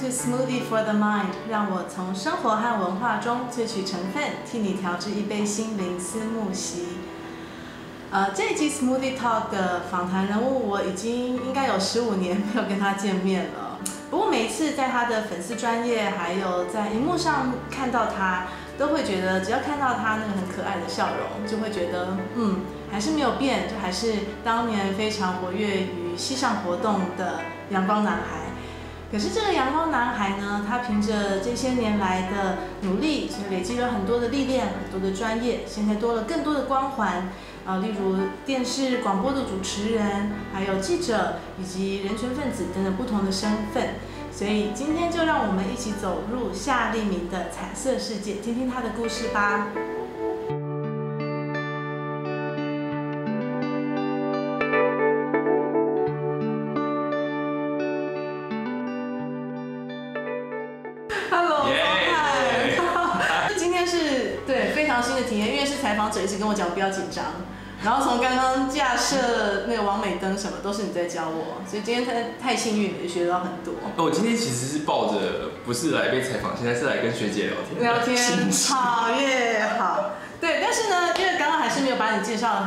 to Smoothie for the Mind， 让我从生活和文化中萃取成分，替你调制一杯心灵思慕席。这一集 Smoothie Talk 的访谈人物，我已经应该有15年没有跟他见面了。不过每一次在他的粉丝专页，还有在荧幕上看到他，都会觉得只要看到他那个很可爱的笑容，就会觉得还是没有变，就还是当年非常活跃于系上活动的阳光男孩。可是这个阳光男孩呢，他凭着这些年来的努力，所以累积了很多的历练，很多的专业，现在多了更多的光环。例如电视、广播的主持人，还有记者，以及人权分子等等不同的身份。所以今天就让我们一起走入夏立明的彩色世界，听听他的故事吧。Hello， 今天是非常新的体验，因为是采访者一直跟我讲不要紧张。然后从刚刚架设那个网美灯什么都是你在教我，所以今天太幸运了，也学到很多。我今天其实是抱着不是来被采访，现在是来跟学姐聊天。聊天，好耶，好。对，但是呢，因为刚刚还是没有把你介绍得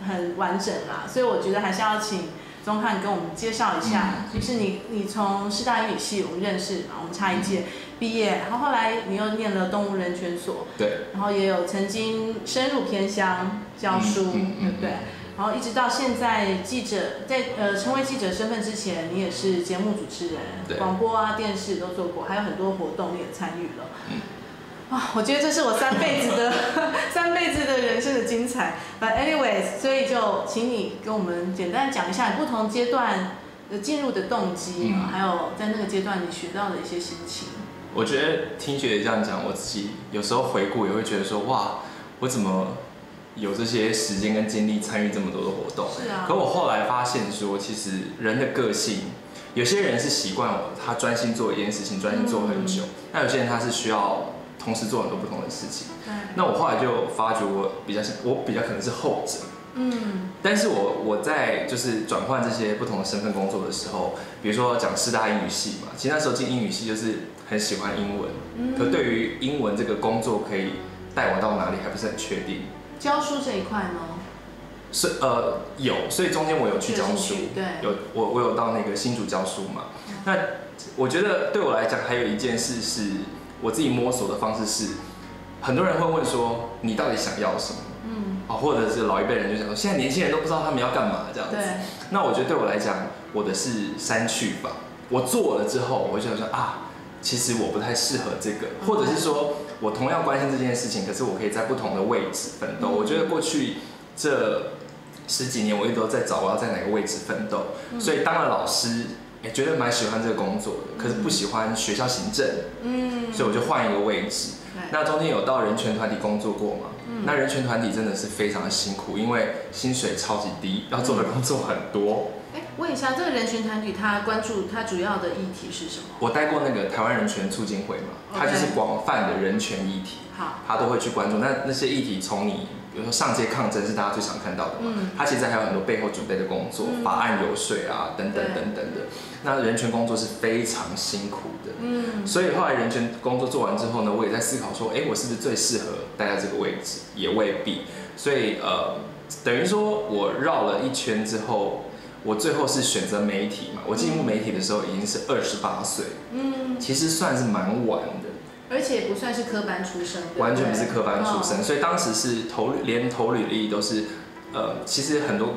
很完整啦，所以我觉得还是要请宗翰跟我们介绍一下，就是你从师大英语系我们认识嘛，我们差一届毕业，然后后来你又念了动物人权所，对，然后也有曾经深入偏乡教书，对不对？然后一直到现在记者，在成为记者身份之前，你也是节目主持人，广播啊、电视都做过，还有很多活动你也参与了。我觉得这是我3辈子的人生的精彩。But anyways， 所以就请你跟我们简单讲一下你不同阶段的进入的动机，还有在那个阶段你学到的一些心情。我觉得听学姐这样讲，我自己有时候回顾也会觉得说，哇，我怎么有这些时间跟精力参与这么多的活动？是啊。可我后来发现说，其实人的个性，有些人是习惯他专心做一件事情，专心做很久；那有些人他是需要同时做很多不同的事情。那我后来就发觉我比较可能是后者。但是我在就是转换这些不同的身份工作的时候，比如说讲师大英语系嘛，其实那时候进英语系就是很喜欢英文，可对于英文这个工作可以带我到哪里还不是很确定。教书这一块呢？是有，所以中间我有去教书，对，我有到那个新竹教书嘛。那我觉得对我来讲还有一件事是我自己摸索的方式是，很多人会问说你到底想要什么？或者是老一辈人就想说，现在年轻人都不知道他们要干嘛这样子。那我觉得对我来讲，我的是删去法。我做了之后，我就想说其实我不太适合这个，或者是说我同样关心这件事情，可是我可以在不同的位置奋斗。我觉得过去这10几年，我一直都在找我要在哪个位置奋斗，所以当了老师，也觉得蛮喜欢这个工作的，可是不喜欢学校行政，所以我就换一个位置。那中间有到人权团体工作过嘛？那人权团体真的是非常的辛苦，因为薪水超级低，要做的工作很多。问一下，这个人权团体它关注它主要的议题是什么？我待过那个台湾人权促进会嘛，它就是广泛的人权议题，它都会去关注。那些议题从你比如说上街抗争是大家最常看到的嘛，它其实还有很多背后准备的工作，法案游说啊等等等等的。那人权工作是非常辛苦的，所以后来人权工作做完之后呢，我也在思考说，我是不是最适合待在这个位置？也未必。所以等于说我绕了一圈之后，我最后是选择媒体嘛。我进入媒体的时候已经是28岁，其实算是蛮晚的。而且不算是科班出身，完全不是科班出身，所以当时是连投履历都是，其实很多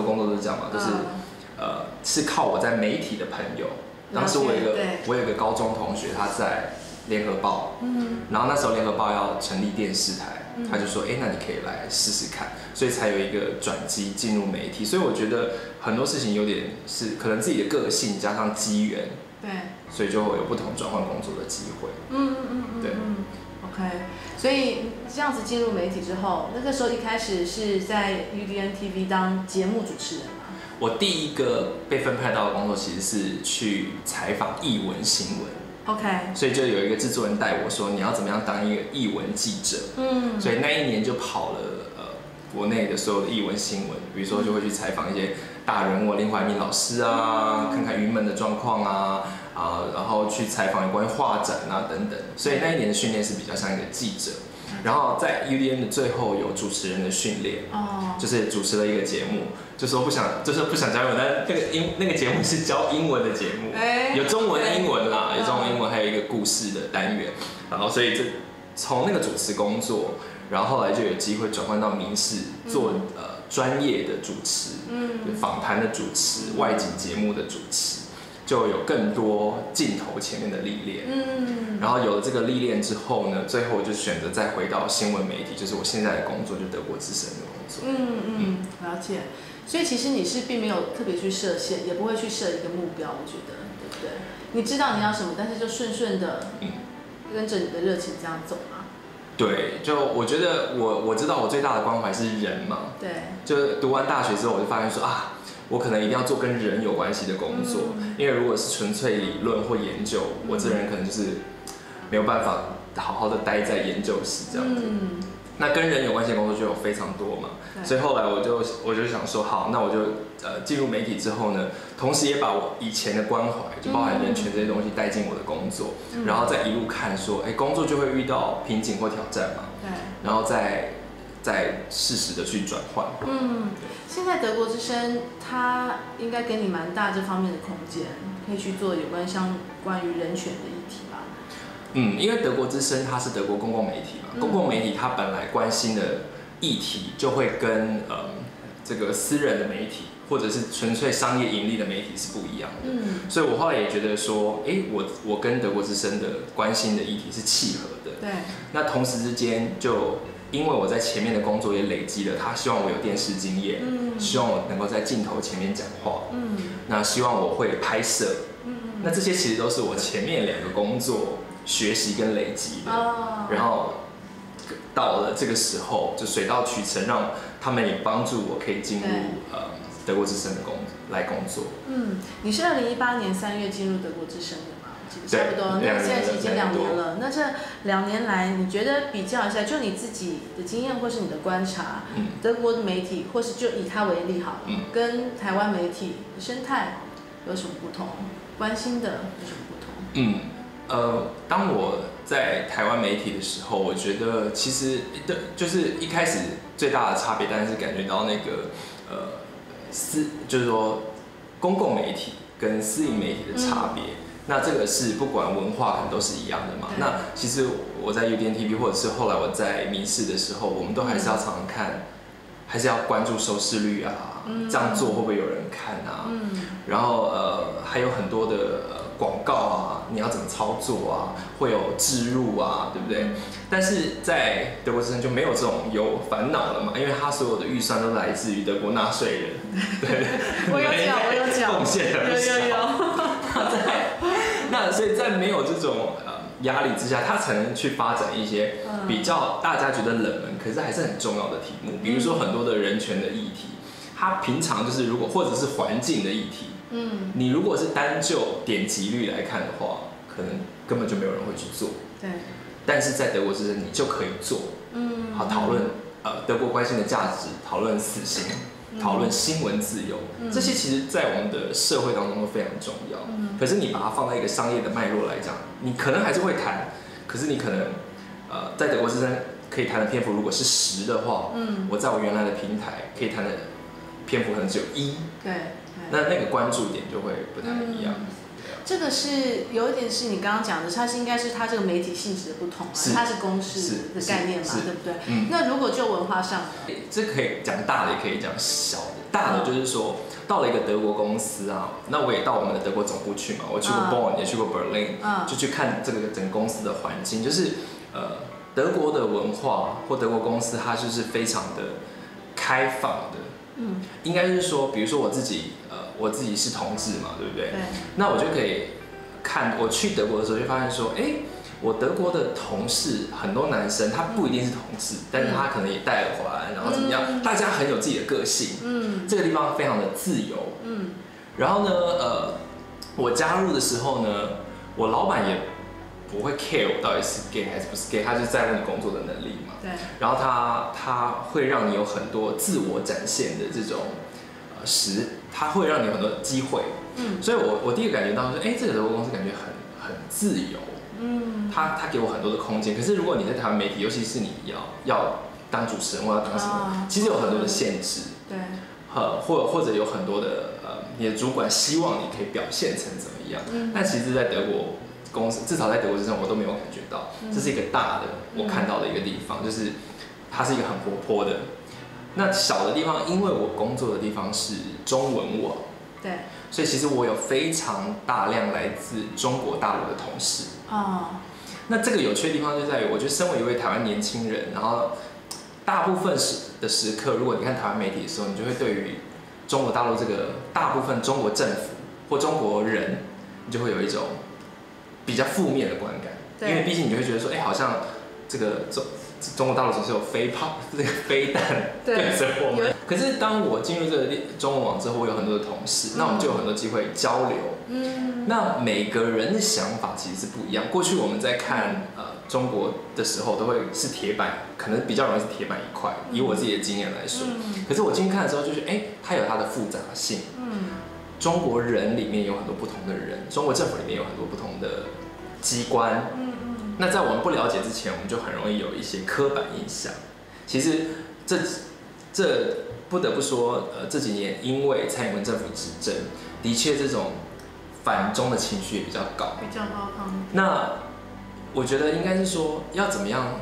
工作都是这样嘛，都是是靠我在媒体的朋友。当时我有一个高中同学，他在联合报，然后那时候联合报要成立电视台，他就说，那你可以来试试看，所以才有一个转机进入媒体。所以我觉得很多事情有点是可能自己的个性加上机缘。对，所以就会有不同转换工作的机会。对。OK， 所以这样子进入媒体之后，那个时候一开始是在 UDN TV 当节目主持人吗？我第一个被分派到的工作其实是去采访艺文新闻。OK， 所以就有一个制作人带我说，你要怎么样当一个艺文记者。所以那一年就跑了国内的所有的艺文新闻，比如说就会去采访一些大人物，林怀民老师啊，看看云门的状况啊，然后去采访有关于画展啊等等，所以那一年的训练是比较像一个记者。然后在 UDN 的最后有主持人的训练，就是主持了一个节目，就说不想教英文，但那个节目是教英文的节目，有中文英文啦，有中文英文，还有一个故事的单元。然后所以从那个主持工作，然后后来就有机会转换到民视做专业的主持，访谈的主持，外景节目的主持。就有更多镜头前面的历练，然后有了这个历练之后呢，最后我就选择再回到新闻媒体，就是我现在的工作，就德国之声的工作。了解。所以其实你是并没有特别去设限，也不会去设一个目标，我觉得，对不对？你知道你要什么，但是就顺的，跟着你的热情这样走嘛。对，就我觉得我知道我最大的关怀是人嘛，对，就读完大学之后，我就发现说我可能一定要做跟人有关系的工作，因为如果是纯粹理论或研究，我这人可能就是没有办法好好的待在研究室这样子。那跟人有关系的工作就有非常多嘛，所以后来我就想说，好，那我就进入媒体之后呢，同时也把我以前的关怀，就包含人权这些东西带进我的工作，然后再一路看说，工作就会遇到瓶颈或挑战嘛，然后再适时的去转换。现在德国之声它应该给你蛮大这方面的空间，可以去做有关于人权的议题吧。因为德国之声它是德国公共媒体嘛，公共媒体它本来关心的议题就会跟这个私人的媒体或者是纯粹商业盈利的媒体是不一样的。所以我后来也觉得说，我跟德国之声的关心的议题是契合的。对。那同时之间就因为我在前面的工作也累积了，他希望我有电视经验，希望我能够在镜头前面讲话，那希望我会拍摄，那这些其实都是我前面2个工作学习跟累积的，然后到了这个时候就水到渠成，让他们也帮助我可以进入德国之声的工作。你是2018年3月进入德国之声的吗？差不多，那现在已经2年了。那这2年来，你觉得比较一下，就你自己的经验或是你的观察，德国的媒体，或是就以它为例好了，跟台湾媒体的生态有什么不同？关心的有什么不同？当我在台湾媒体的时候，我觉得其实就是一开始最大的差别，当然是感觉到那个就是说公共媒体跟私营媒体的差别。那这个是不管文化可能都是一样的嘛。那其实我在 UDN TV 或者是后来我在民视的时候，我们都还是要常常看，还是要关注收视率啊，这样做会不会有人看啊？然后还有很多的广告啊，你要怎么操作啊？会有置入啊，对不对？但是在德国之声就没有这种有烦恼了嘛，因为他所有的预算都来自于德国纳税人，对，我有讲，贡献而少。那所以在没有这种压力之下，他才能去发展一些比较大家觉得冷门，可是还是很重要的题目，比如说很多的人权的议题，他平常就是如果或者是环境的议题，你如果是单就点击率来看的话，可能根本就没有人会去做。对。但是在德国之声，你就可以做，好讨论德国关心的价值，讨论死刑，讨论新闻自由，这些其实在我们的社会当中都非常重要。可是你把它放在一个商业的脉络来讲，你可能还是会谈，可是你可能在德国之声可以谈的篇幅如果是10的话，我在我原来的平台可以谈的篇幅可能只有1，那个关注点就会不太一样。这个是有一点是你刚刚讲的，它应该是它这个媒体性质的不同，它是公式的概念嘛，对不对？那如果就文化上，这可以讲大的，也可以讲小的。大的就是说，到了一个德国公司啊，那我也到我们的德国总部去嘛，我去过 Bonn，也去过 Berlin，就去看这个整个公司的环境，就是德国的文化或德国公司，它就是非常的开放的。应该是说，比如说我自己是同志嘛，对不对？那我就可以看，我去德国的时候就发现说，我德国的同事很多男生，他不一定是同志，但是他可能也戴耳环，然后怎么样，大家很有自己的个性，这个地方非常的自由，然后呢，我加入的时候呢，我老板也不会 care 我到底是 gay 还是不是 gay， 他就在乎你工作的能力嘛，然后他会让你有很多自我展现的这种时，它会让你有很多机会。所以我第一个感觉到说，这个德国公司感觉很自由。它给我很多的空间。可是如果你在台湾媒体，尤其是你要当主持人或要当什么，其实有很多的限制。对。或者有很多的你的主管希望你可以表现成怎么样。但其实，在德国公司，至少在德国之中，我都没有感觉到。这是一个大的我看到的一个地方，就是它是一个很活泼的。那小的地方，因为我工作的地方是中文网，对，所以其实我有非常大量来自中国大陆的同事。那这个有趣的地方就在于，我觉得身为一位台湾年轻人，然后大部分的时刻，如果你看台湾媒体的时候，你就会对于中国大陆这个大部分中国政府或中国人，你就会有一种比较负面的观感。因为毕竟你就会觉得说，好像这个中国大陆总是有这个飞弹对着我们。可是当我进入这个中文网之后，我有很多的同事，那我们就有很多机会交流。那每个人的想法其实是不一样。过去我们在看中国的时候，都会是铁板，可能比较容易是铁板一块。以我自己的经验来说，可是我进去看的时候，就是它有它的复杂性。中国人里面有很多不同的人，中国政府里面有很多不同的机关。那在我们不了解之前，我们就很容易有一些刻板印象。其实这不得不说，这几年因为蔡英文政府执政，的确这种反中的情绪也比较高，比较高亢。那我觉得应该是说，要怎么样？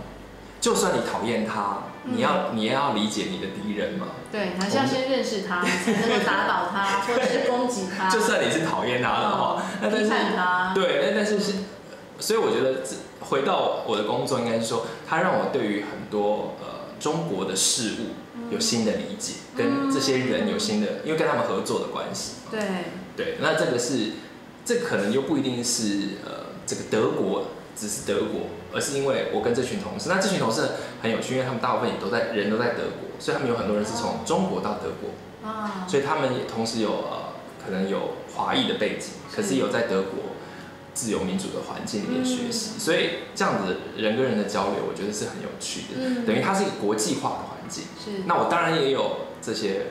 就算你讨厌他，你也要理解你的敌人嘛。对，还是要先认识他，才能够打倒他，或者是攻击他。就算你是讨厌他的话，批判他。对，但是所以我觉得回到我的工作，应该是说，它让我对于很多中国的事物有新的理解，跟这些人有新的，因为跟他们合作的关系。对，那这可能又不一定是这个德国只是德国，而是因为我跟这群同事，那这群同事很有趣，因为他们大部分人都在德国，所以他们有很多人是从中国到德国，所以他们也同时有可能有华裔的背景，可是有在德国自由民主的环境里面学习，所以这样子人跟人的交流，我觉得是很有趣的，等于它是一个国际化的环境。那我当然也有这些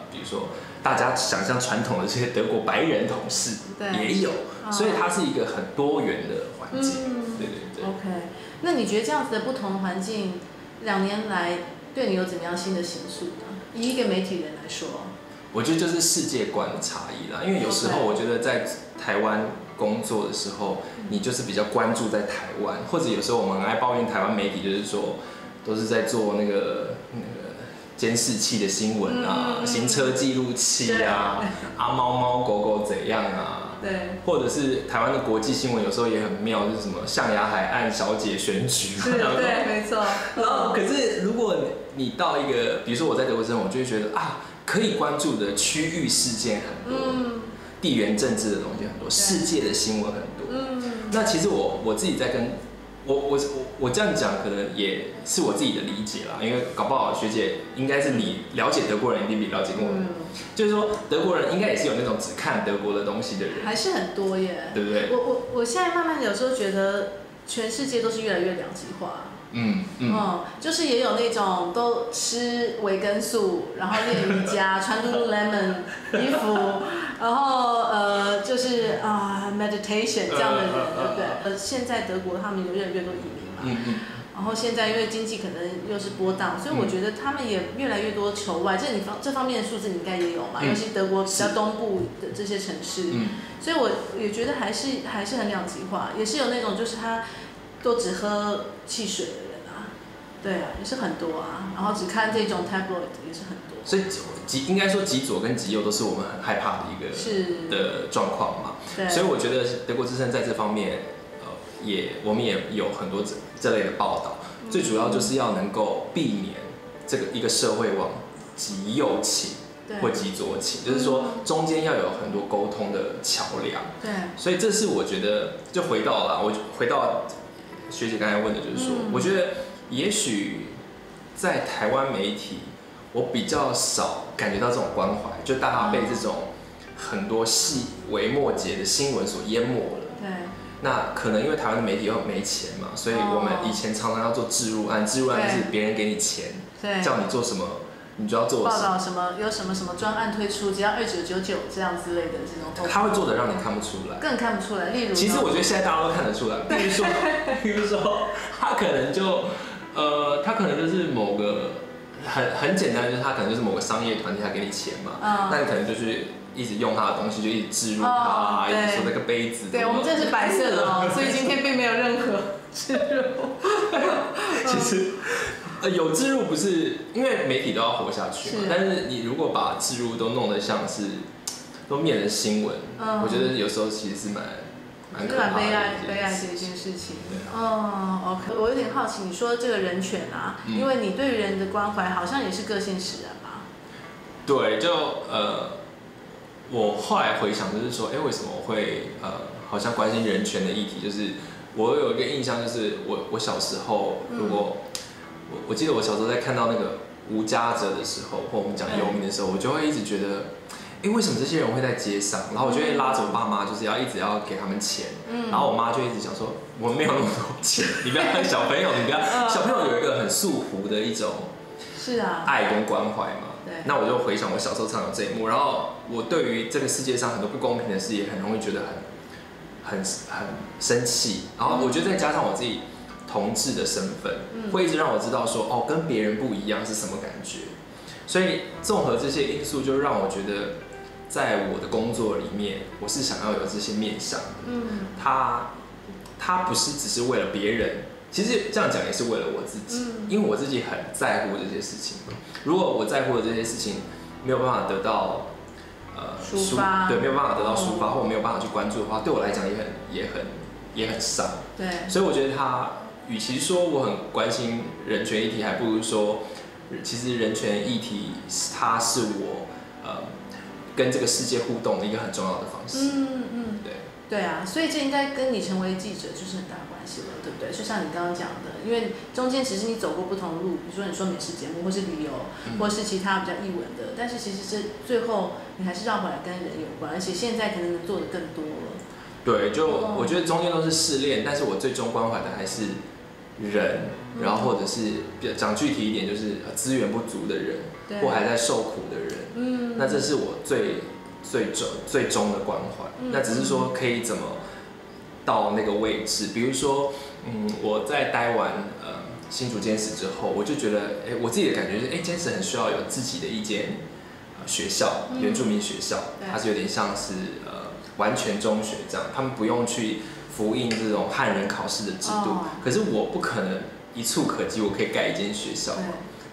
比如说大家想象传统的这些德国白人同事也有，所以它是一个很多元的环境。对。OK， 那你觉得这样子的不同的环境，2年来对你有怎么样新的形塑呢？以一个媒体人来说，我觉得就是世界观的差异啦。因为有时候我觉得在台湾工作的时候，你就是比较关注在台湾，或者有时候我们很爱抱怨台湾媒体，就是说都是在做那个监视器的新闻啊，行车记录器啊，猫猫狗狗怎样啊。对，或者是台湾的国际新闻，有时候也很妙，就是什么象牙海岸小姐选举嘛。对，没错。然后，可是如果你到一个，比如说我在德国生活，我就会觉得可以关注的区域事件很多，地缘政治的东西很多，世界的新闻很多。那其实我自己在跟我这样讲，可能也是我自己的理解啦，因为搞不好学姐应该是你了解德国人，一定比了解跟我。就是说，德国人应该也是有那种只看德国的东西的人，还是很多耶，对不对？我现在慢慢有时候觉得，全世界都是越来越两极化。就是也有那种都吃维根素，然后练瑜伽，穿 Lululemon 衣服，然后就是meditation 这样的人，对不对？现在德国他们有越来越多移民嘛。然后现在因为经济可能又是波荡，所以我觉得他们也越来越多求外。这方面的数字你应该也有嘛，尤其德国比较东部的这些城市，所以我也觉得还是很两极化，也是有那种就是他都只喝汽水的人啊，对啊，也是很多啊。然后只看这种 tabloid 也是很多。所以应该说极左跟极右都是我们很害怕的一个的状况嘛。对。所以我觉得德国之声在这方面，我们也有很多这类的报道，最主要就是要能够避免这个一个社会往极右倾或极左倾，就是说中间要有很多沟通的桥梁。对，所以这是我觉得就回到学姐刚才问的，就是说，我觉得也许在台湾媒体，我比较少感觉到这种关怀，就大家被这种很多细微末节的新闻所淹没了。对。那可能因为台湾的媒体又没钱嘛，所以我们以前常常要做置入案，置入案就是别人给你钱，叫你做什么你就要做报道什么有什么专案推出，只要2999这样之类的这种。他会做的让你看不出来，更看不出来。例如，其实我觉得现在大家都看得出来。比如说，他可能就是某个很简单，就是他可能就是某个商业团体，他给你钱嘛，那你可能就是一直用他的东西，就一直置入他，一直说那个杯子。对，我们这是白色的哦，所以今天并没有任何置入。其实。有置入不是因为媒体都要活下去嘛，但是你如果把置入都弄得像是都变成新闻，我觉得有时候其实是蛮可怕的悲哀的一件事情。OK， 我有点好奇，你说这个人权啊，因为你对人的关怀好像也是个性使然嘛。对，我后来回想就是说，为什么我会好像关心人权的议题？就是我有一个印象，就是我小时候如果我记得我小时候在看到那个无家者的时候，或我们讲游民的时候，我就会一直觉得，为什么这些人会在街上？然后我就会拉着我爸妈，就是一直要给他们钱。然后我妈就一直想说，我们没有那么多钱，你不要看小朋友，小朋友有一个很素朴的一种爱跟关怀嘛。那我就回想我小时候常有这一幕，然后我对于这个世界上很多不公平的事也很容易觉得很生气。然后我觉得再加上我自己同志的身份，会一直让我知道说，跟别人不一样是什么感觉。所以综合这些因素，就让我觉得，在我的工作里面，我是想要有这些面向的。它不是只是为了别人，其实这样讲也是为了我自己，因为我自己很在乎这些事情。如果我在乎的这些事情没有办法得到抒发，对，没有办法得到抒发，或没有办法去关注的话，对我来讲也很伤。对，所以我觉得与其说我很关心人权议题，还不如说，其实人权议题它是我跟这个世界互动的一个很重要的方式。对啊，所以这应该跟你成为记者就是很大的关系了，对不对？就像你刚刚讲的，因为中间其实你走过不同的路，比如说你说美食节目，或是旅游，或是其他比较艺文的，但是其实最后你还是绕回来跟人有关，而且现在可能能做的更多了。对，我觉得中间都是试炼，但是我最终关怀的还是人，然后或者是讲具体一点，就是资源不足的人，或还在受苦的人。那这是我最终的关怀。那只是说可以怎么到那个位置，比如说，我在待完新竹监史之后，我就觉得，我自己的感觉是，监史很需要有自己的一间学校，原住民学校，它是有点像是完全中学这样，他们不用去符应这种汉人考试的制度。可是我不可能一触可及，我可以盖一间学校。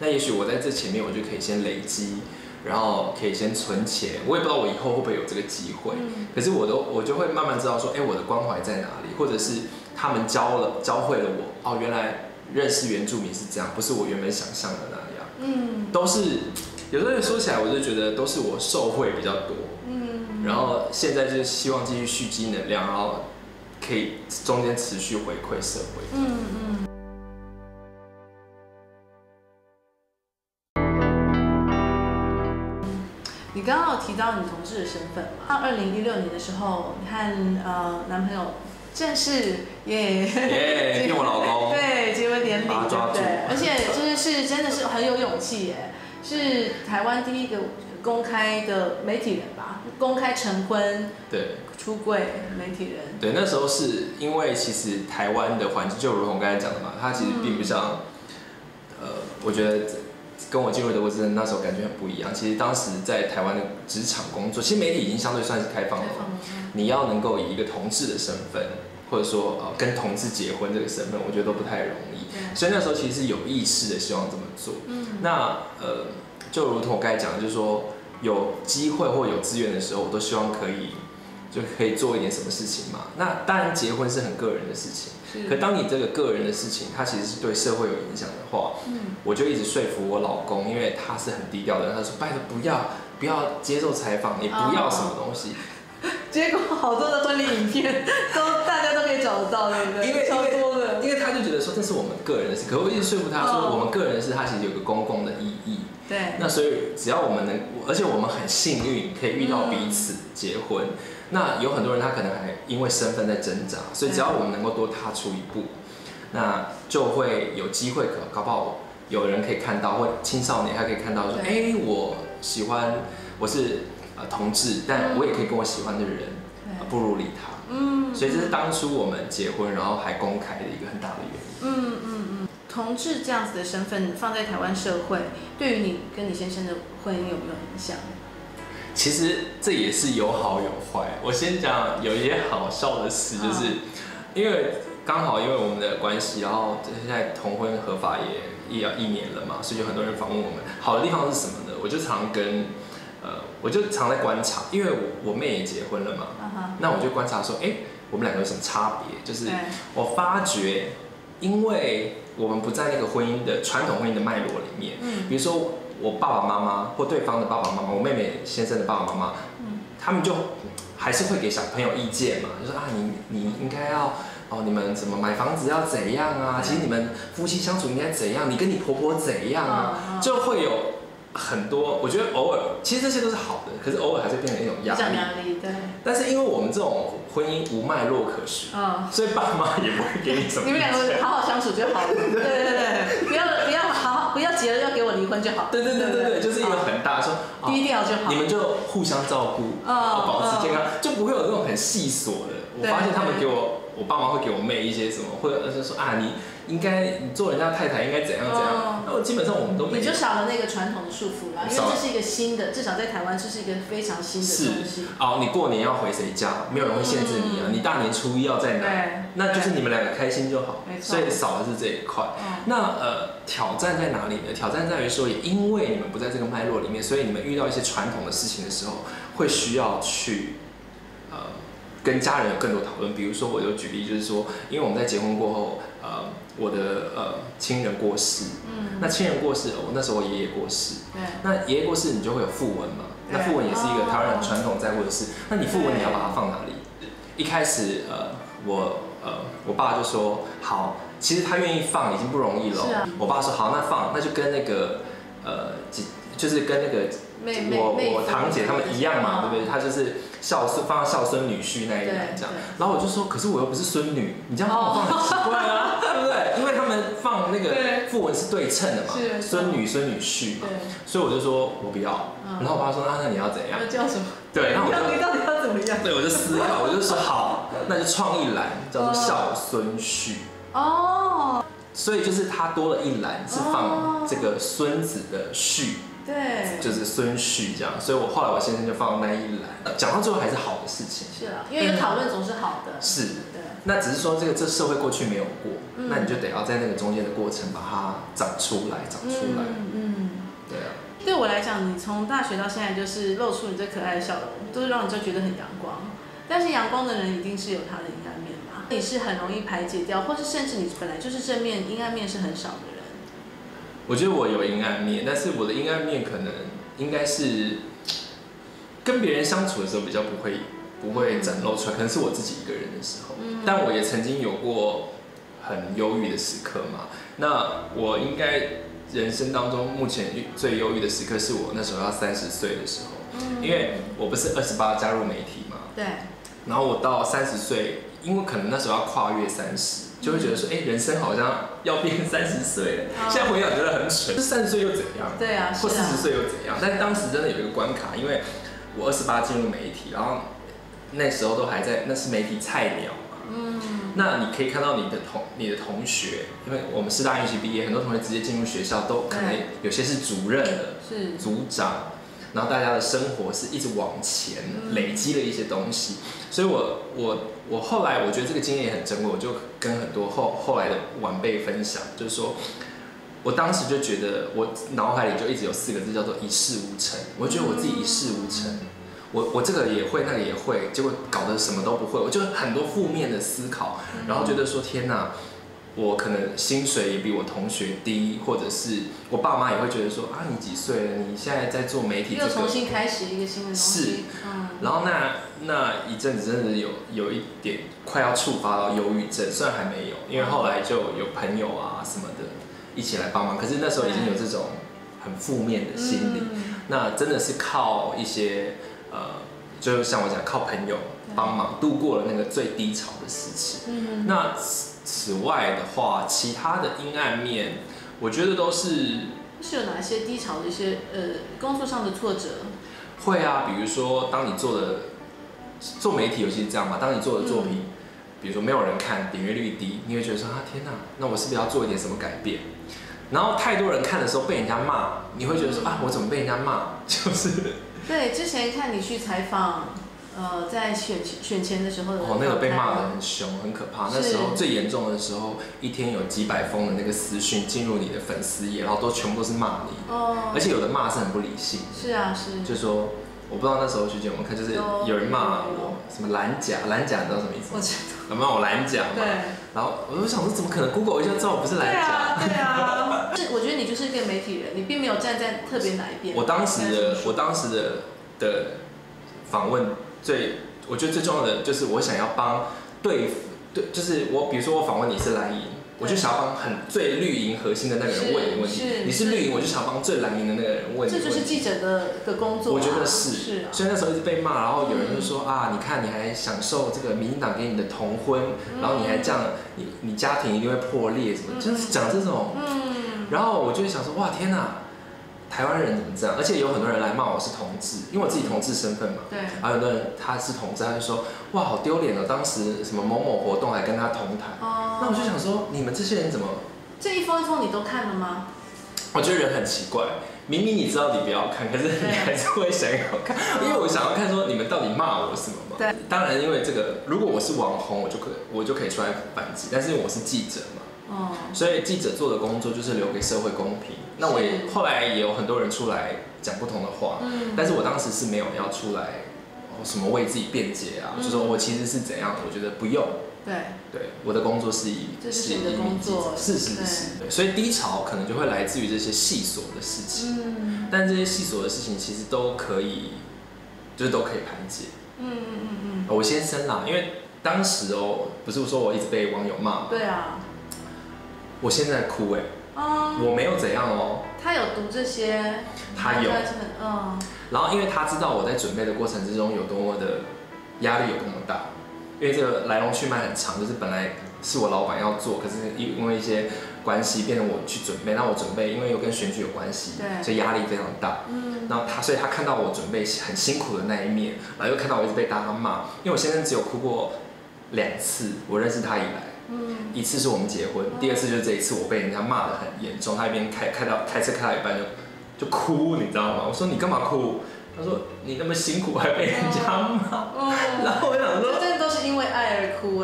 那也许我在这前面，我就可以先累积，然后可以先存钱。我也不知道我以后会不会有这个机会，可是我就会慢慢知道说，我的关怀在哪里，或者是他们教会了我，原来认识原住民是这样，不是我原本想象的那样。都是有时候说起来，我就觉得都是我受惠比较多。然后现在就是希望继续蓄积能量，然后可以中间持续回馈社会。你刚刚有提到你同志的身份嘛？到2016年的时候，你和男朋友正式变我老公，对，结为连理，对不对？而且就是真的是很有勇气耶，是台湾第一个公开的媒体人吧？公开成婚，对，出柜媒体人。对，那时候是因为其实台湾的环境就如同我刚才讲的嘛，它其实并不像，我觉得跟我进入德国之前那时候感觉很不一样。其实当时在台湾的职场工作，其实媒体已经相对算是开放了，你要能够以一个同志的身份，或者说跟同志结婚这个身份，我觉得都不太容易。所以那时候其实是有意识的希望这么做。那就如同我刚才讲的，就是说有机会或有资源的时候，我都希望可以做一点什么事情嘛。那当然结婚是很个人的事情，可当你这个个人的事情，它其实是对社会有影响的话，我就一直说服我老公，因为他是很低调的人，他说拜托不要接受采访，也不要什么东西。结果好多的婚礼影片大家都可以找得到，对不对？超多的。因为他就觉得说这是我们个人的事，可我一直说服他说我们个人的事，它其实有个公共的意义。对。那所以只要我们能，而且我们很幸运可以遇到彼此结婚。那有很多人他可能还因为身份在挣扎，所以只要我们能够多踏出一步，那就会有机会搞不好有人可以看到，或青少年他可以看到说，哎，我喜欢，我是同志，但我也可以跟我喜欢的人步入礼堂。所以这是当初我们结婚，然后还公开的一个很大的原因。同志这样子的身份放在台湾社会，对于你跟你先生的婚姻有没有影响？其实这也是有好有坏。我先讲有一些好笑的事，就是因为刚好因为我们的关系，然后现在同婚合法也要1年了嘛，所以有很多人访问我们。好的地方是什么呢？我就常在观察，因为我妹也结婚了嘛，那我就观察说，我们两个有什么差别？就是我发觉，因为我们不在那个传统婚姻的脉络里面，比如说我爸爸妈妈或对方的爸爸妈妈，我妹妹先生的爸爸妈妈，他们就还是会给小朋友意见嘛，就说你应该要你们怎么买房子要怎样啊？其实你们夫妻相处应该怎样？你跟你婆婆怎样啊？就会有很多，我觉得偶尔，其实这些都是好的，可是偶尔还是变成一种压力。对。但是因为我们这种婚姻无脉络可循，所以爸妈也不会给你什么。你们两个好好相处就好了。对，不要结了要给我离婚就好。对，就是一个很大说低调就好。你们就互相照顾，保持健康，就不会有那种很细琐的。我发现他们给我爸妈会给我妹一些什么，或者是说你应该你做人家太太应该怎样怎样。那基本上我们都没有，你就少了那个传统的束缚啦，因为这是一个新的，至少在台湾这是一个非常新的东西。你过年要回谁家，没有人会限制你啊。你大年初一要在哪，那就是你们两个开心就好。所以少的是这一块。那挑战在哪里呢？挑战在于说，也因为你们不在这个脉络里面，所以你们遇到一些传统的事情的时候，会需要去跟家人有更多讨论。比如说，我就举例，就是说，因为我们在结婚过后，我的亲人过世，那亲人过世，我那时候我爷爷过世，那爷爷过世，你就会有讣文嘛，那讣文也是一个台湾人传统在乎的事，那你讣文你要把它放哪里？一开始我爸就说好，其实他愿意放已经不容易了，我爸说好，那放，那就跟那个就是跟那个我堂姐他们一样嘛，对不对？他就是放孝孙女婿那一栏这样。然后我就说，可是我又不是孙女，你这样帮我放很奇怪啊，对不对？因为他们放那个讣文是对称的嘛，孙女孙女婿嘛，所以我就说我不要。然后我爸说那你要怎样？叫什么？对，那我就你到底要怎么样？对，我就思考，我就说好，那就创一栏叫做孝孙序。所以就是他多了一栏是放这个孙子的序。对，就是孙序这样，所以后来我先生就放那一栏，讲到最后还是好的事情。是啊，因为有讨论总是好的。是，对。那只是说这社会过去没有过，那你就得要在那个中间的过程把它长出来。对啊。对我来讲，你从大学到现在就是露出你这可爱的笑容，都是让人就觉得很阳光。但是阳光的人一定是有他的阴暗面嘛，你是很容易排解掉，或是甚至你本来就是正面，阴暗面是很少的人。我觉得我有阴暗面，但是我的阴暗面可能应该是跟别人相处的时候比较不会展露出来，可能是我自己一个人的时候。但我也曾经有过很忧郁的时刻嘛。那我应该人生当中目前最忧郁的时刻是我那时候要30岁的时候，因为我不是28加入媒体嘛。对。然后我到30岁，因为可能那时候要跨越30。就会觉得说，人生好像要变30岁了。现在回想觉得很蠢，30岁又怎样？对啊，或40岁又怎样？但当时真的有一个关卡，因为我28进入媒体，然后那时候都还在，那是媒体菜鸟嘛。那你可以看到你的同学，因为我们师大预期毕业，很多同学直接进入学校，都可能有些是主任了，是组长。然后大家的生活是一直往前累积了一些东西，所以我后来我觉得这个经验也很珍贵，我就跟很多后来的晚辈分享，就是说我当时就觉得我脑海里就一直有4个字叫做一事无成，我觉得我自己一事无成，我这个也会那个也会，结果搞得什么都不会，我就很多负面的思考，然后觉得说天哪。我可能薪水也比我同学低，或者是我爸妈也会觉得说你几岁了？你现在在做媒体，又重新开始一个新的东西。是，然后那一阵子真的有一点快要触发到忧郁症，虽然还没有，因为后来就有朋友啊什么的一起来帮忙，可是那时候已经有这种很负面的心理，那真的是靠一些就像我讲，靠朋友帮忙度过了那个最低潮的时期。那此外的话，其他的阴暗面，我觉得都是有哪些低潮的一些工作上的挫折？会啊，比如说当你做媒体，尤其是这样嘛，当你做的作品，比如说没有人看，点阅率低，你会觉得说啊天哪，那我是不是要做一点什么改变？然后太多人看的时候被人家骂，你会觉得说啊我怎么被人家骂？就是对，之前看你去采访。在选前的时候那个被骂得很凶，很可怕。那时候最严重的时候，一天有几百封的那个私讯进入你的粉丝页，然后全部都是骂你。而且有的骂是很不理性。是啊，是。就说我不知道那时候学姐有没有看，就是有人骂我什么蓝甲，蓝甲你知道什么意思吗？我知道。有骂我蓝甲嘛？对。然后我就想说，怎么可能 Google 一下知道我不是蓝甲？对啊。我觉得你就是一个媒体人，你并没有站在特别哪一边。我当时的访问我觉得最重要的就是我想要帮就是比如说我访问你是蓝营，我就想要帮最绿营核心的那个人问你问题。你是绿营，我就想要帮最蓝营的那个人问你问题。这就是记者的工作。我觉得是。所以那时候一直被骂，然后有人就说啊，你看你还享受这个民进党给你的同婚，然后你还这样，你家庭一定会破裂什么，就是讲这种。然后我就会想说，哇天哪！台湾人怎么这样？而且有很多人来骂我是同志，因为我自己同志身份嘛。对。还有很多人他是同志，他就说哇好丢脸哦，当时什么某某活动还跟他同台。那我就想说，你们这些人怎么？这一封一封你都看了吗？我觉得人很奇怪，明明你知道你不要看，可是你还是会想要看，因为我想要看说你们到底骂我什么嘛。对。当然，因为这个，如果我是网红，我就可以出来反击，但是我是记者嘛。所以记者做的工作就是留给社会公平。那我也后来也有很多人出来讲不同的话，但是我当时是没有要出来什么为自己辩解啊，就说我其实是怎样，我觉得不用。对，我的工作是这是你的工作，是。所以低潮可能就会来自于这些细琐的事情，但这些细琐的事情其实都可以排解。我先生啦，因为当时不是说我一直被网友骂吗？对啊。我现在哭我没有怎样他有读这些，他有，然后因为他知道我在准备的过程之中有多么的压力有多么大，因为这个来龙去脉很长，就是本来是我老板要做，可是因为一些关系变成我去准备，那我准备因为又跟选举有关系，所以压力非常大。然后所以他看到我准备很辛苦的那一面，然后又看到我一直被大家骂，因为我先生只有哭过2次，我认识他以来。一次是我们结婚，第二次就是这一次我被人家骂得很严重，他一边开车开到一半就哭，你知道吗？我说你干嘛哭？他说你那么辛苦还被人家骂，然后我想说，真的都是因为爱而哭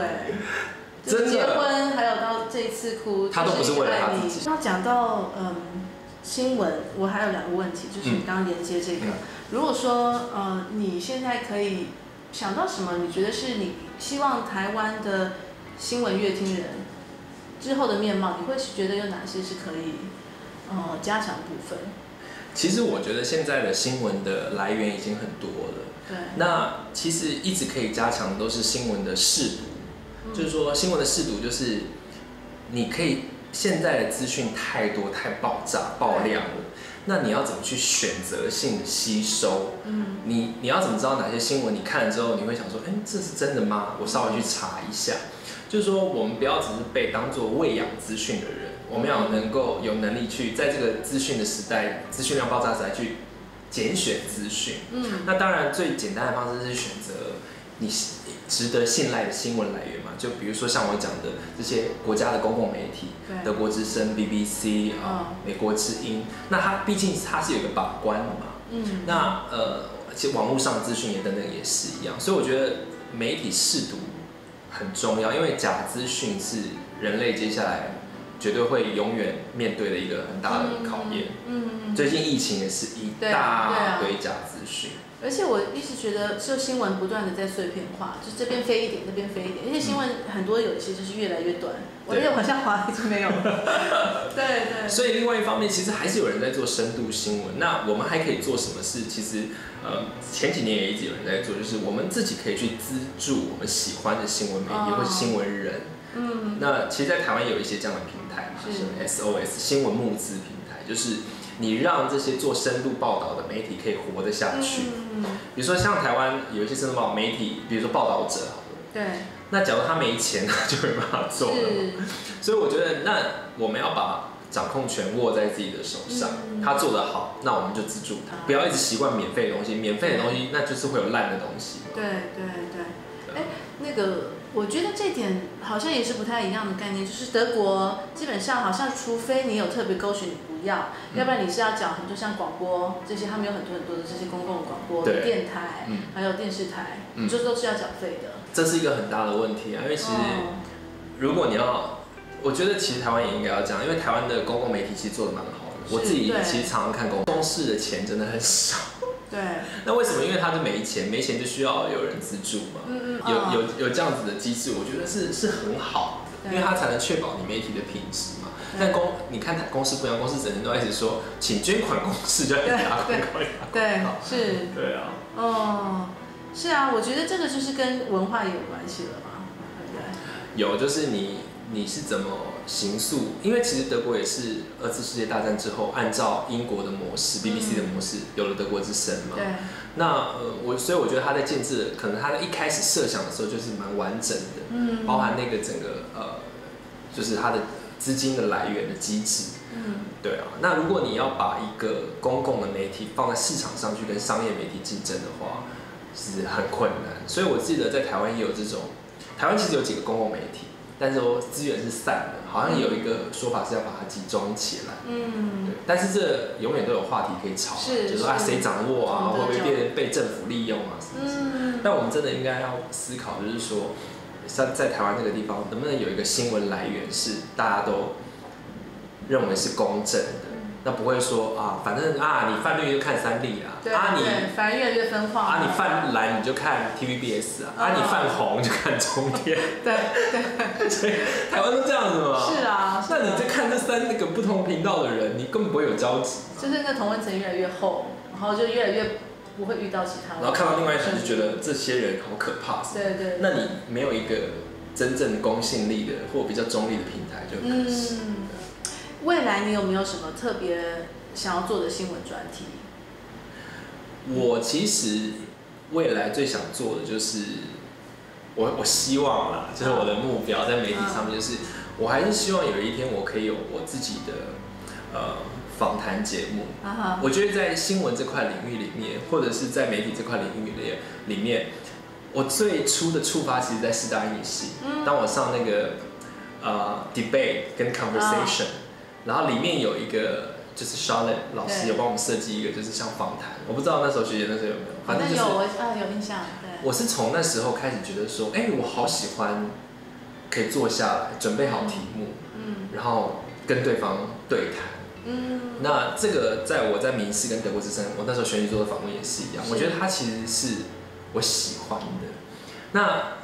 真的。结婚还有到这一次哭，他都不是为了他自己。那讲到新闻，我还有2个问题，就是你刚刚连接这个，如果说你现在可以想到什么，你觉得是你希望台湾的新闻乐听人之后的面貌，你会觉得有哪些是可以加强部分？其实我觉得现在的新闻的来源已经很多了。对。那其实一直可以加强的都是新闻的识读，就是说新闻的识读就是你可以现在的资讯太多太爆炸爆量了，那你要怎么去选择性的吸收？你要怎么知道哪些新闻你看了之后你会想说，这是真的吗？我稍微去查一下。就是说，我们不要只是被当作喂养资讯的人，我们要能够有能力去在这个资讯的时代、资讯量爆炸时代去拣选资讯。那当然最简单的方式是选择你值得信赖的新闻来源嘛。就比如说像我讲的这些国家的公共媒体，德国之声、BBC 美国之音，那它毕竟它是有一个把关的嘛。那其实网络上的资讯也等等也是一样，所以我觉得媒体识读很重要，因为假资讯是人类接下来绝对会永远面对的一个很大的考验。最近疫情也是一大堆假资讯。而且我一直觉得，就新闻不断的在碎片化，就这边飞一点，那边飞一点，而且新闻很多有一些就是越来越短，我也往下滑已经没有了。对。所以另外一方面，其实还是有人在做深度新闻。那我们还可以做什么事？其实前几年也一直有人在做，就是我们自己可以去资助我们喜欢的新闻媒体或是新闻人。那其实，在台湾也有一些这样的平台嘛，是 SOS 新闻募资平台，就是你让这些做深度报道的媒体可以活得下去。比如说像台湾有一些深度报道媒体，比如说报道者好了，对，那假如他没钱，他就没办法做了。所以我觉得，那我们要把掌控权握在自己的手上，他做得好，那我们就资助他，不要一直习惯免费的东西，免费的东西那就是会有烂的东西。对。那个我觉得这点好像也是不太一样的概念，就是德国基本上好像除非你有特别勾选，你不要，要不然你是要缴很多像广播这些，他们有很多的这些公共广播电台，还有电视台，这都是要缴费的。这是一个很大的问题啊，因为其实如果你要，我觉得其实台湾也应该要这样，因为台湾的公共媒体其实做得蛮好的，我自己其实常常看公视的钱真的很少。对，那为什么？因为他是没钱就需要有人资助嘛。有这样子的机制，我觉得是很好的，因为他才能确保你媒体的品质嘛。但你看公司不一样，公司整天都一直说请捐款公司就要打广告，对，是，对啊，是啊，我觉得这个就是跟文化也有关系了嘛，对不对？有，就是你是怎么形塑？因为其实德国也是2次世界大战之后，按照英国的模式、BBC 的模式，有了德国之声嘛。对。那所以我觉得他在建制，可能他在一开始设想的时候就是蛮完整的，包含那个整个就是他的资金的来源的机制。对啊。那如果你要把一个公共的媒体放在市场上去跟商业媒体竞争的话，是很困难。所以我记得在台湾也有这种，台湾其实有几个公共媒体。但是资源是散的，好像有一个说法是要把它集中起来。对。但是这永远都有话题可以吵，就是说谁掌握啊，会不会被政府利用啊什么什么。但我们真的应该要思考，就是说，在台湾这个地方，能不能有一个新闻来源是大家都认为是公正的？那不会说反正你泛绿就看3立啦，你反而越来越分化。你泛蓝你就看 TVBS 你泛红就看中天。对。所以台湾都这样子嘛。是啊。那你在看这3个不同频道的人，你根本不会有交集。就是那同温层越来越厚，然后就越来越不会遇到其他人。然后看到另外一群就觉得这些人好可怕。对。那你没有一个真正公信力的或比较中立的平台就很可惜。未来你有没有什么特别想要做的新闻专题？我其实未来最想做的就是，我希望啦，就是我的目标在媒体上面，就是我还是希望有一天我可以有我自己的访谈节目。我觉得在新闻这块领域里面，或者是在媒体这块领域里面，我最初的触发其实在师大英语系，当我上那个debate 跟 conversation。然后里面有一个就是 Charlotte 老师有帮我们设计一个就是像访谈，我不知道那时候学姐那时候有没有，反正就是有印象。对。我是从那时候开始觉得说，我好喜欢可以坐下来准备好题目，然后跟对方对谈。那这个在我在民视跟德国之声，我那时候选举做的访问也是一样，我觉得它其实是我喜欢的。那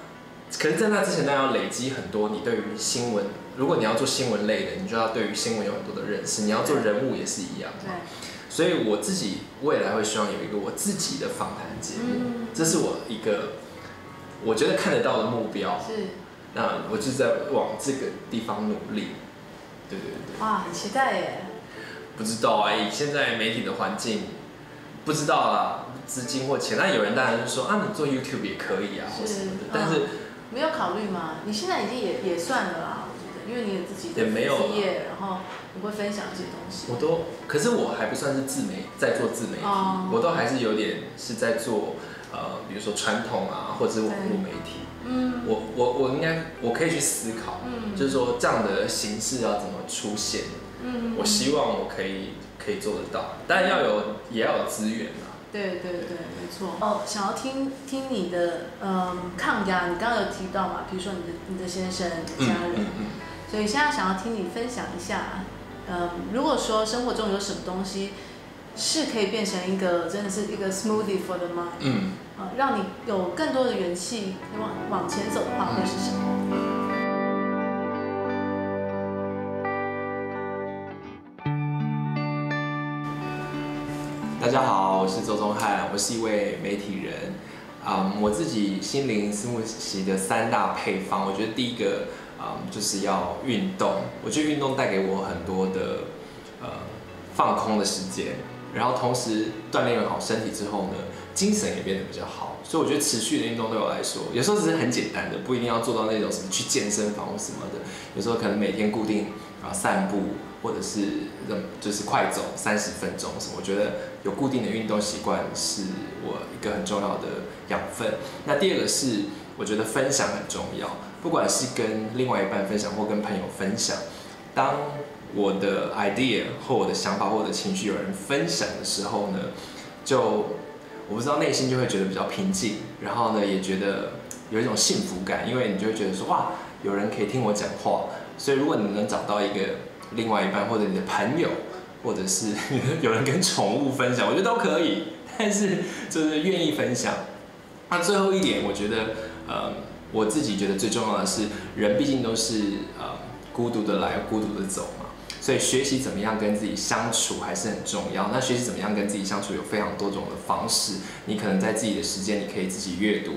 可是，在那之前，大家要累积很多你对于新闻。如果你要做新闻类的，你就要对于新闻有很多的认识。你要做人物也是一样。对。所以我自己未来会希望有一个我自己的访谈节目，这是我一个我觉得看得到的目标。是。那我就在往这个地方努力。对。哇，很期待耶。不知道以现在媒体的环境，不知道啦，资金或钱。那有人当然就说你做 YouTube 也可以或什么的，但是。没有考虑吗？你现在已经也算了啦，我觉得，因为你有自己的职业，然后你会分享这些东西。可是我还不算是在做自媒体，我都还是有点是在做比如说传统或者是网络媒体。我可以去思考，就是说这样的形式要怎么出现。我希望我可以做得到，但也要有资源啦。对，没错。想要听你的抗压，你刚刚有提到嘛，比如说你的先生、你的家人，所以现在想要听你分享一下，如果说生活中有什么东西是可以变成一个真的是一个 smoothie for the mind，让你有更多的元气往前走的话，会是什么？大家好，我是周宗翰，我是一位媒体人。我自己心灵私募习的3大配方，我觉得第一个就是要运动。我觉得运动带给我很多的放空的时间，然后同时锻炼好身体之后呢，精神也变得比较好。所以我觉得持续的运动对我来说，有时候只是很简单的，不一定要做到那种什么去健身房或什么的。有时候可能每天固定散步，或者是就是快走30分钟什么。我觉得有固定的运动习惯是我一个很重要的养分。那第二个是我觉得分享很重要，不管是跟另外一半分享或跟朋友分享，当我的 idea 或我的想法或我的情绪有人分享的时候呢，我不知道内心就会觉得比较平静，然后呢也觉得有一种幸福感，因为你就会觉得说哇，有人可以听我讲话。所以如果你能找到一个另外一半，或者你的朋友，或者是有人跟宠物分享，我觉得都可以，但是就是愿意分享。那最后一点，我觉得我自己觉得最重要的是，人毕竟都是孤独的来，孤独的走嘛。所以学习怎么样跟自己相处还是很重要。那学习怎么样跟自己相处有非常多种的方式。你可能在自己的时间，你可以自己阅读，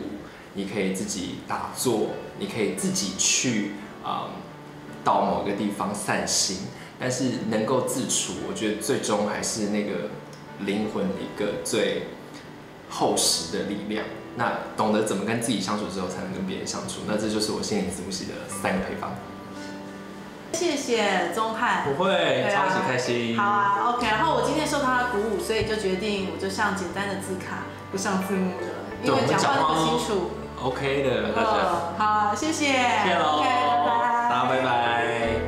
你可以自己打坐，你可以自己去到某个地方散心。但是能够自处，我觉得最终还是那个灵魂一个最厚实的力量。那懂得怎么跟自己相处之后，才能跟别人相处。那这就是我心灵字母系的3个配方。谢谢宗翰，不会，超级开心。好啊 ，OK。然后我今天受他的鼓舞，所以就决定我就上简单的字卡，不上字幕了，因为讲话那么清楚。OK 的，大家。好，谢谢。谢喽， OK， 拜拜。大家拜拜。